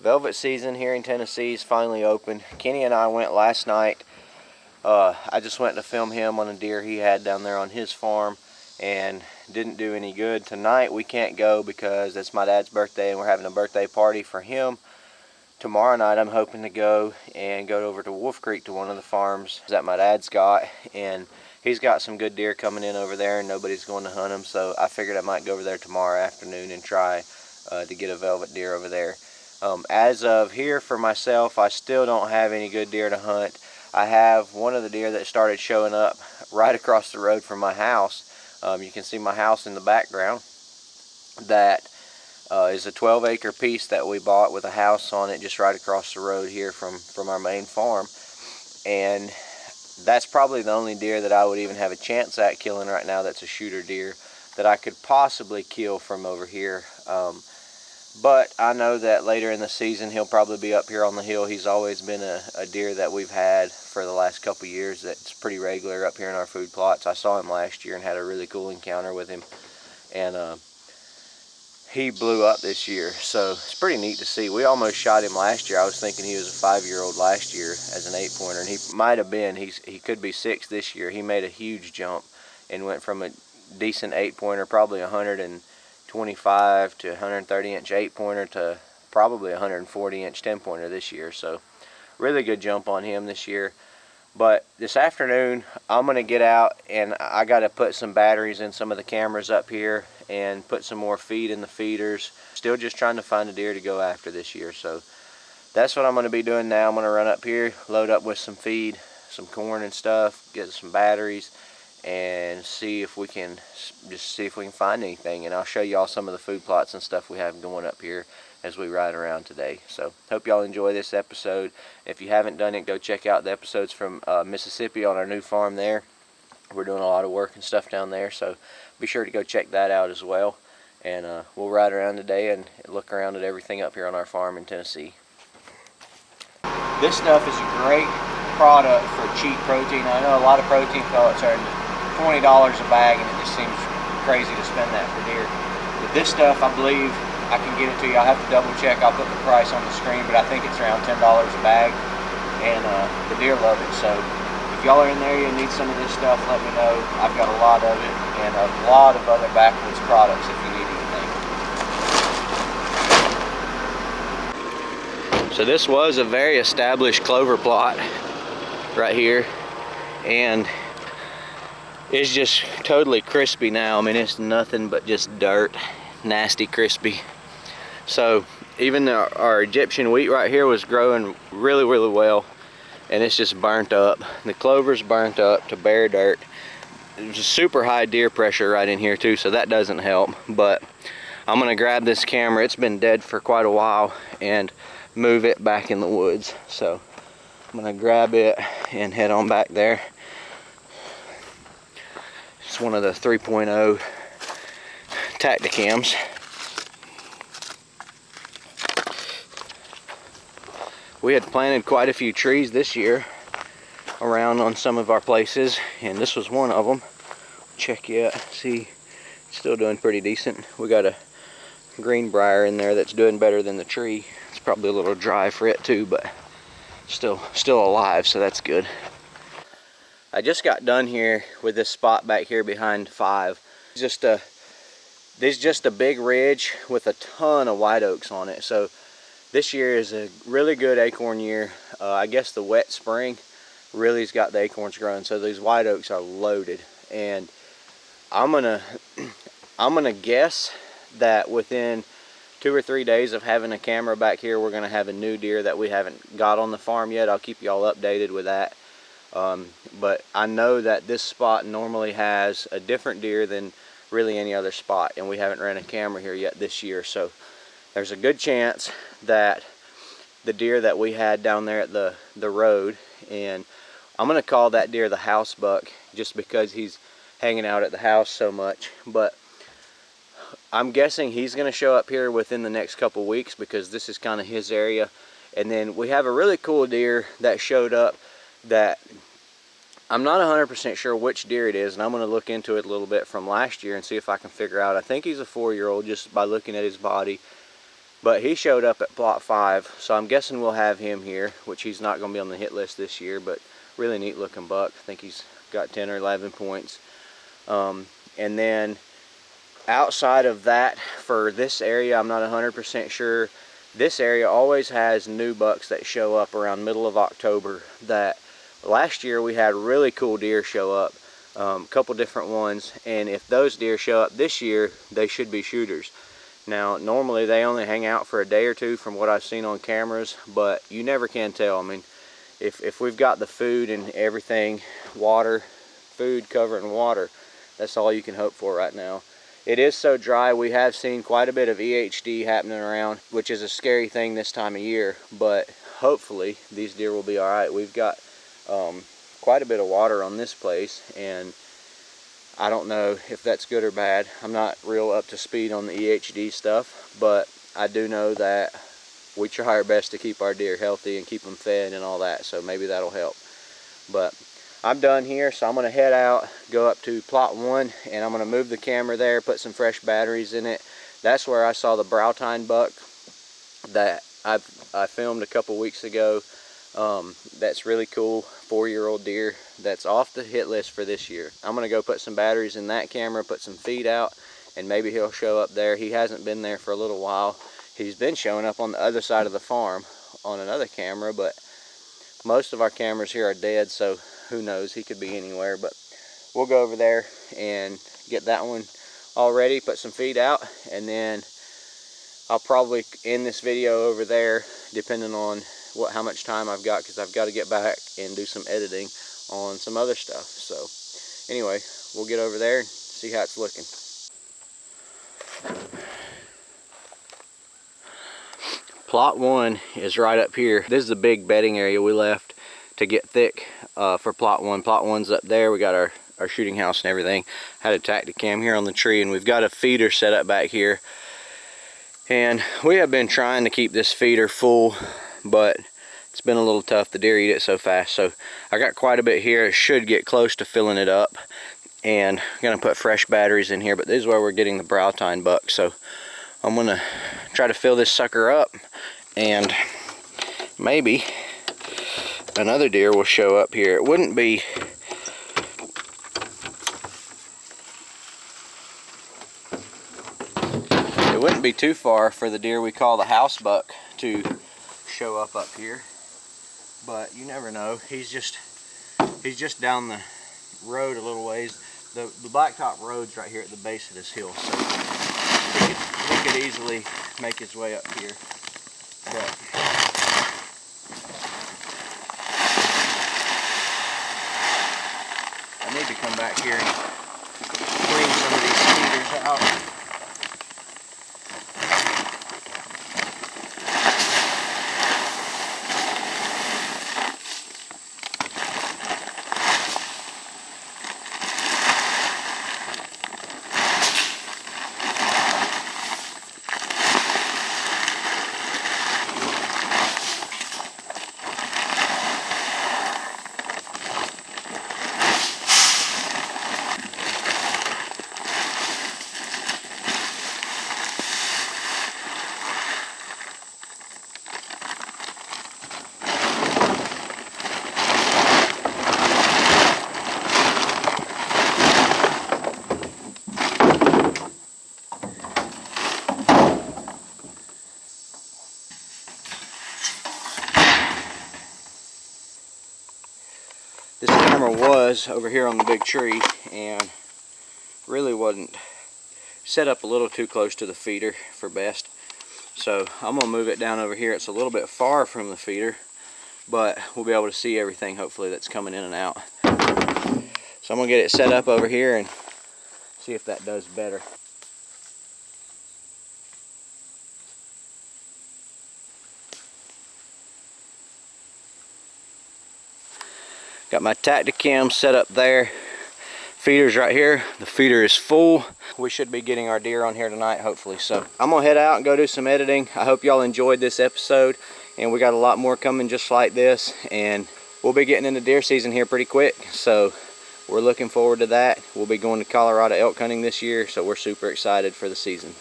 Velvet season here in Tennessee is finally open. Kenny and I went last night. I just went to film him on a deer he had down there on his farm and didn't do any good. Tonight we can't go because it's my dad's birthday and we're having a birthday party for him. Tomorrow night I'm hoping to go over to Wolf Creek to one of the farms that my dad's got, and he's got some good deer coming in over there and nobody's going to hunt them, so I figured I might go over there tomorrow afternoon and try to get a velvet deer over there. As of here for myself, I still don't have any good deer to hunt. I have one of the deer that started showing up right across the road from my house. You can see my house in the background. That is a 12-acre piece that we bought with a house on it just right across the road here from our main farm. And that's probably the only deer that I would even have a chance at killing right now that's a shooter deer that I could possibly kill from over here. But I know that later in the season he'll probably be up here on the hill. He's always been a deer that we've had for the last couple years that's pretty regular up here in our food plots. I saw him last year and had a really cool encounter with him, and he blew up this year, so it's pretty neat to see. We almost shot him last year. I was thinking he was a 5-year-old last year as an 8-pointer, and he might have been. He could be 6 this year. He made a huge jump and went from a decent 8-pointer, probably 125 to 130 inch 8-pointer, to probably 140 inch 10-pointer this year. So really good jump on him this year. But this afternoon I'm gonna get out and I gotta put some batteries in some of the cameras up here and put some more feed in the feeders. Still just trying to find a deer to go after this year, so that's what I'm gonna be doing now. I'm gonna run up here, load up with some feed, some corn and stuff, get some batteries, and see if we can find anything. And I'll show y'all some of the food plots and stuff we have going up here as we ride around today. So hope y'all enjoy this episode. If you haven't done it, go check out the episodes from Mississippi on our new farm there. We're doing a lot of work and stuff down there, so be sure to go check that out as well. And we'll ride around today and look around at everything up here on our farm in Tennessee. This stuff is a great product for cheap protein. I know a lot of protein pellets are $20 a bag, and it just seems crazy to spend that for deer. But this stuff, I believe I can get it to you. I'll have to double check. I'll put the price on the screen, but I think it's around $10 a bag, and the deer love it. So if y'all are in there and need some of this stuff, let me know. I've got a lot of it and a lot of other backwoods products if you need anything. So this was a very established clover plot right here, and it's just totally crispy now. I mean, it's nothing but just dirt, nasty crispy. So even our Egyptian wheat right here was growing really well, and it's just burnt up. The clover's burnt up to bare dirt. There's a super high deer pressure right in here too, so that doesn't help. But I'm gonna grab this camera, it's been dead for quite a while, and move it back in the woods. So I'm gonna grab it and head on back there. It's one of the 3.0 Tacticams. We had planted quite a few trees this year around on some of our places, and this was one of them. Check it, see, it's still doing pretty decent. We got a greenbrier in there that's doing better than the tree. It's probably a little dry for it too, but still alive, so that's good. I just got done here with this spot back here behind 5. This is just a big ridge with a ton of white oaks on it. So this year is a really good acorn year. I guess the wet spring really has got the acorns growing, so these white oaks are loaded. And I'm gonna guess that within 2 or 3 days of having a camera back here, we're gonna have a new deer that we haven't got on the farm yet. I'll keep y'all updated with that. But I know that this spot normally has a different deer than really any other spot, and we haven't ran a camera here yet this year, so there's a good chance that the deer that we had down there at the road, and I'm gonna call that deer the house buck just because he's hanging out at the house so much, but I'm guessing he's gonna show up here within the next couple weeks because this is kind of his area. And then we have a really cool deer that showed up that I'm not 100% sure which deer it is, and I'm going to look into it a little bit from last year and see if I can figure out. I think he's a 4-year-old just by looking at his body. But he showed up at plot 5, so I'm guessing we'll have him here, which he's not going to be on the hit list this year, but really neat looking buck. I think he's got 10 or 11 points. And then outside of that, for this area, I'm not 100% sure. This area always has new bucks that show up around middle of October. That last year we had really cool deer show up, a couple different ones, and if those deer show up this year, they should be shooters. Now, normally they only hang out for a day or two from what I've seen on cameras, but you never can tell. I mean, if we've got the food and everything, water, food, cover, and water, that's all you can hope for right now. It is so dry, we have seen quite a bit of EHD happening around, which is a scary thing this time of year, but hopefully these deer will be all right. We've got quite a bit of water on this place, and I don't know if that's good or bad. I'm not real up to speed on the EHD stuff, but I do know that we try our best to keep our deer healthy and keep them fed and all that, so maybe that'll help. But I'm done here, so I'm going to head out, go up to plot 1, and I'm going to move the camera there, put some fresh batteries in it. That's where I saw the brow tine buck that I filmed a couple weeks ago. That's really cool, 4-year-old deer that's off the hit list for this year. I'm going to go put some batteries in that camera, put some feed out, and maybe he'll show up there. He hasn't been there for a little while. He's been showing up on the other side of the farm on another camera, but most of our cameras here are dead, so who knows, he could be anywhere. But we'll go over there and get that one all ready, put some feed out, and then I'll probably end this video over there depending on how much time I've got, because I've got to get back and do some editing on some other stuff. So anyway, we'll get over there and see how it's looking. Plot 1 is right up here. This is a big bedding area we left to get thick for plot 1. Plot 1's up there. We got our shooting house and everything. Had a tactic cam here on the tree, and we've got a feeder set up back here. And we have been trying to keep this feeder full, but it's been a little tough. The deer eat it so fast. So I got quite a bit here. It should get close to filling it up. And I'm gonna put fresh batteries in here, but this is where we're getting the brow tine buck. So I'm gonna try to fill this sucker up, and maybe another deer will show up here. It wouldn't be too far for the deer we call the house buck to show up here, but you never know. He's just down the road a little ways. The blacktop road's right here at the base of this hill, so he could easily make his way up here. But I need to come back here and clean some of these feeders out. This camera was over here on the big tree and really wasn't set up a little too close to the feeder for best. So I'm gonna move it down over here. It's a little bit far from the feeder, but we'll be able to see everything hopefully that's coming in and out. So I'm gonna get it set up over here and see if that does better. Got my Tacticam set up there. Feeder's right here. The feeder is full. We should be getting our deer on here tonight, hopefully. So I'm gonna head out and go do some editing. I hope y'all enjoyed this episode, and we got a lot more coming just like this, and we'll be getting into deer season here pretty quick. So we're looking forward to that. We'll be going to Colorado elk hunting this year, so we're super excited for the season.